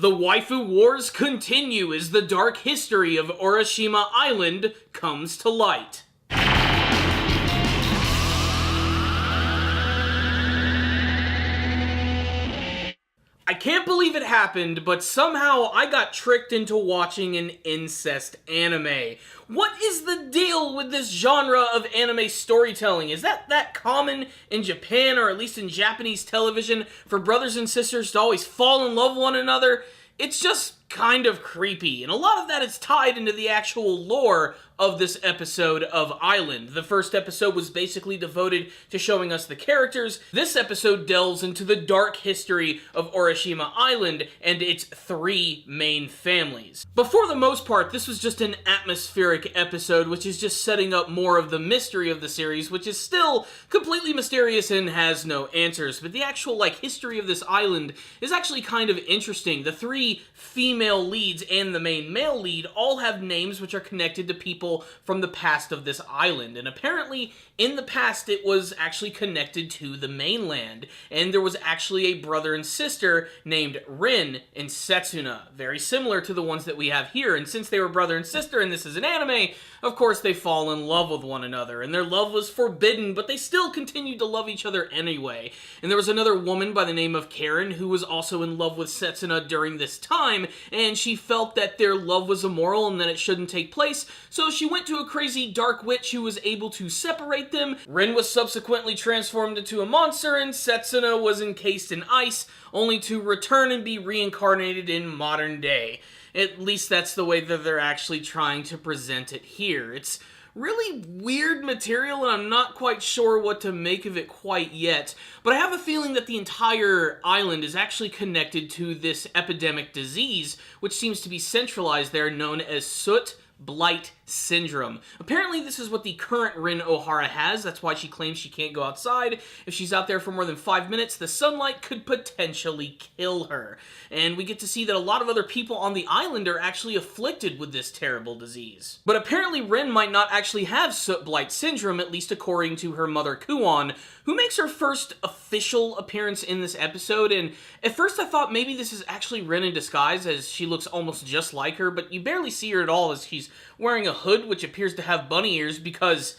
The waifu wars continue as the dark history of Urashima Island comes to light. I can't believe it happened, but somehow I got tricked into watching an incest anime. What is the deal with this genre of anime storytelling? Is that common in Japan, or at least in Japanese television, for brothers and sisters to always fall in love with one another? It's just kind of creepy, and a lot of that is tied into the actual lore of this episode of Island. The first episode was basically devoted to showing us the characters. This episode delves into the dark history of Urashima Island and its three main families. But for the most part, this was just an atmospheric episode, which is just setting up more of the mystery of the series, which is still completely mysterious and has no answers. But the actual, history of this island is actually kind of interesting. The three female leads and the main male lead all have names which are connected to people from the past of this island, and apparently in the past it was actually connected to the mainland, and there was actually a brother and sister named Rin and Setsuna, very similar to the ones that we have here. And since they were brother and sister and this is an anime, of course they fall in love with one another, and their love was forbidden, but they still continued to love each other anyway. And there was another woman by the name of Karen who was also in love with Setsuna during this time, and she felt that their love was immoral and that it shouldn't take place, so she went to a crazy dark witch who was able to separate them. Rin was subsequently transformed into a monster, and Setsuna was encased in ice, only to return and be reincarnated in modern day. At least that's the way that they're actually trying to present it here. It's really weird material, and I'm not quite sure what to make of it quite yet, but I have a feeling that the entire island is actually connected to this epidemic disease, which seems to be centralized there, known as Soot Blight syndrome. Apparently this is what the current Rin Ohara has. That's why she claims she can't go outside. If she's out there for more than 5 minutes, the sunlight could potentially kill her. And we get to see that a lot of other people on the island are actually afflicted with this terrible disease. But apparently Rin might not actually have Soot Blight syndrome, at least according to her mother Kuon, who makes her first official appearance in this episode. And at first I thought maybe this is actually Rin in disguise, as she looks almost just like her, but you barely see her at all, as she's wearing a hood which appears to have bunny ears because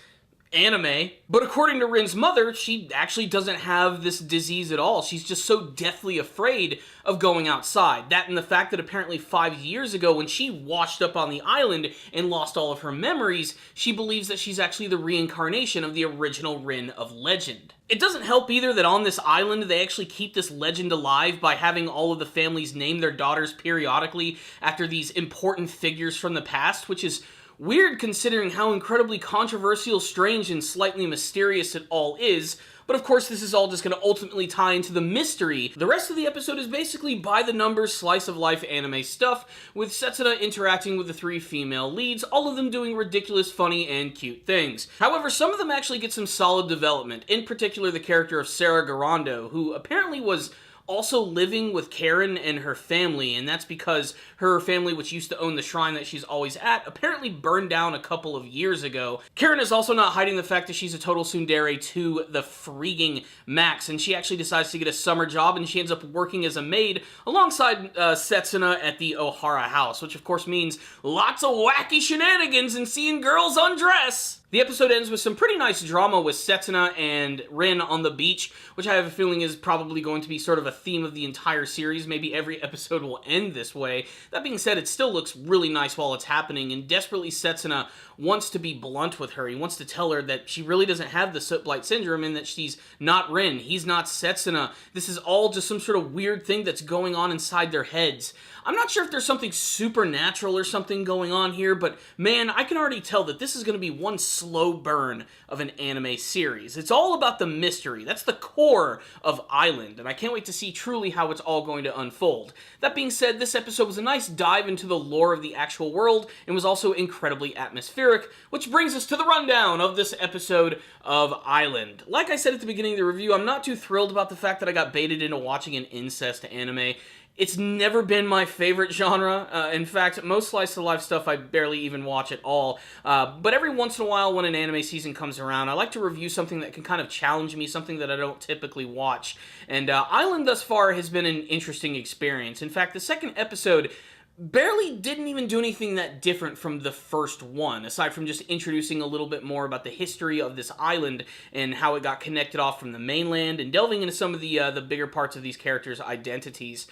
anime. But according to Rin's mother, she actually doesn't have this disease at all. She's just so deathly afraid of going outside. That and the fact that apparently 5 years ago, when she washed up on the island and lost all of her memories, she believes that she's actually the reincarnation of the original Rin of legend. It doesn't help either that on this island they actually keep this legend alive by having all of the families name their daughters periodically after these important figures from the past, which is weird considering how incredibly controversial, strange, and slightly mysterious it all is. But of course, this is all just going to ultimately tie into the mystery. The rest of the episode is basically by-the-numbers, slice-of-life anime stuff, with Setsuna interacting with the three female leads, all of them doing ridiculous, funny, and cute things. However, some of them actually get some solid development, in particular the character of Sarah Garando, who apparently was also living with Karen and her family, and that's because her family, which used to own the shrine that she's always at, apparently burned down a couple of years ago. Karen is also not hiding the fact that she's a total tsundere to the freaking max, and she actually decides to get a summer job, and she ends up working as a maid alongside Setsuna at the Ohara house, which of course means lots of wacky shenanigans and seeing girls undress. The episode ends with some pretty nice drama with Setsuna and Rin on the beach, which I have a feeling is probably going to be sort of a theme of the entire series. Maybe every episode will end this way. That being said, it still looks really nice while it's happening, and desperately Setsuna wants to be blunt with her. He wants to tell her that she really doesn't have the Soot Blight syndrome and that she's not Rin. He's not Setsuna. This is all just some sort of weird thing that's going on inside their heads. I'm not sure if there's something supernatural or something going on here, but man, I can already tell that this is going to be one slow burn of an anime series. It's all about the mystery. That's the core of Island, and I can't wait to see truly how it's all going to unfold. That being said, this episode was a nice dive into the lore of the actual world and was also incredibly atmospheric, which brings us to the rundown of this episode of Island. Like I said at the beginning of the review, I'm not too thrilled about the fact that I got baited into watching an incest anime. It's never been my favorite genre. In fact, most slice of life stuff I barely even watch at all. But every once in a while when an anime season comes around, I like to review something that can kind of challenge me, something that I don't typically watch. And Island thus far has been an interesting experience. In fact, the second episode barely didn't even do anything that different from the first one, aside from just introducing a little bit more about the history of this island and how it got connected off from the mainland, and delving into some of the bigger parts of these characters' identities,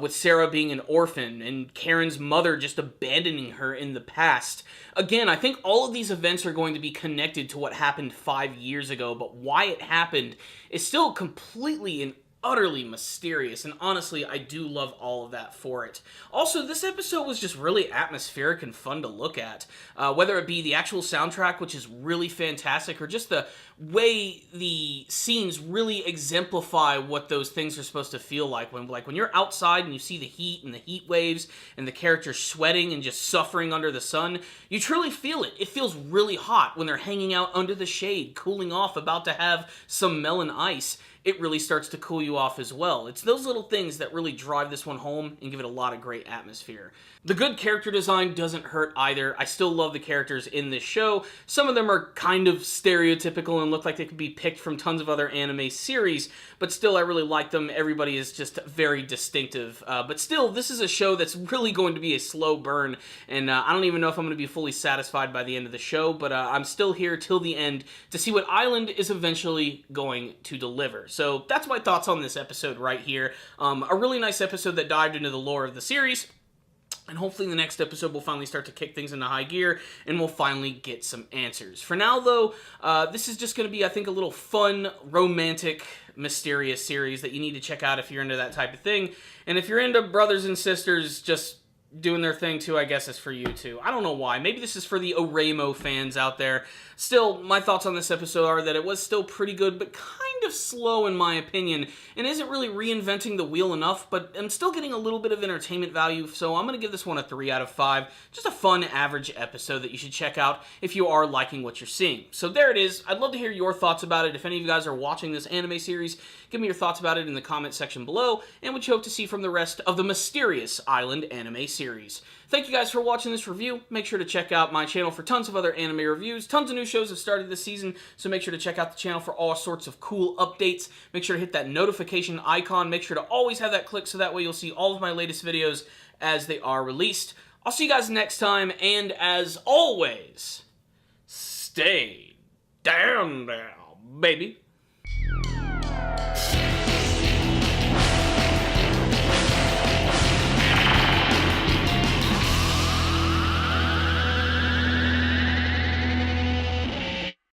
with Sarah being an orphan and Karen's mother just abandoning her in the past. Again, I think all of these events are going to be connected to what happened 5 years ago, but why it happened is still completely and utterly mysterious, and honestly, I do love all of that for it. Also, this episode was just really atmospheric and fun to look at, whether it be the actual soundtrack, which is really fantastic, or just the way the scenes really exemplify what those things are supposed to feel like. When you're outside and you see the heat and the heat waves and the characters sweating and just suffering under the sun, you truly feel it. It feels really hot when they're hanging out under the shade, cooling off, about to have some melon ice. It really starts to cool you off as well. It's those little things that really drive this one home and give it a lot of great atmosphere. The good character design doesn't hurt either. I still love the characters in this show. Some of them are kind of stereotypical and look like they could be picked from tons of other anime series, but still I really like them. Everybody is just very distinctive. But still, this is a show that's really going to be a slow burn, and I don't even know if I'm going to be fully satisfied by the end of the show, but I'm still here till the end to see what Island is eventually going to deliver. So that's my thoughts on this episode right here. A really nice episode that dived into the lore of the series. And hopefully the next episode will finally start to kick things into high gear, and we'll finally get some answers. For now, though, this is just going to be, I think, a little fun, romantic, mysterious series that you need to check out if you're into that type of thing. And if you're into brothers and sisters just doing their thing too, I guess it's for you too. I don't know why. Maybe this is for the Oremo fans out there. Still, my thoughts on this episode are that it was still pretty good, but kind of slow in my opinion, and isn't really reinventing the wheel enough, but I'm still getting a little bit of entertainment value, so I'm going to give this one a 3 out of 5. Just a fun, average episode that you should check out if you are liking what you're seeing. So there it is. I'd love to hear your thoughts about it. If any of you guys are watching this anime series, give me your thoughts about it in the comment section below, and what you hope to see from the rest of the Mysterious Island anime series. Thank you guys for watching this review. Make sure to check out my channel for tons of other anime reviews. Tons of new shows have started this season, so make sure to check out the channel for all sorts of cool updates. Make sure to hit that notification icon. Make sure to always have that clicked so that way you'll see all of my latest videos as they are released. I'll see you guys next time, and as always, stay down there, baby.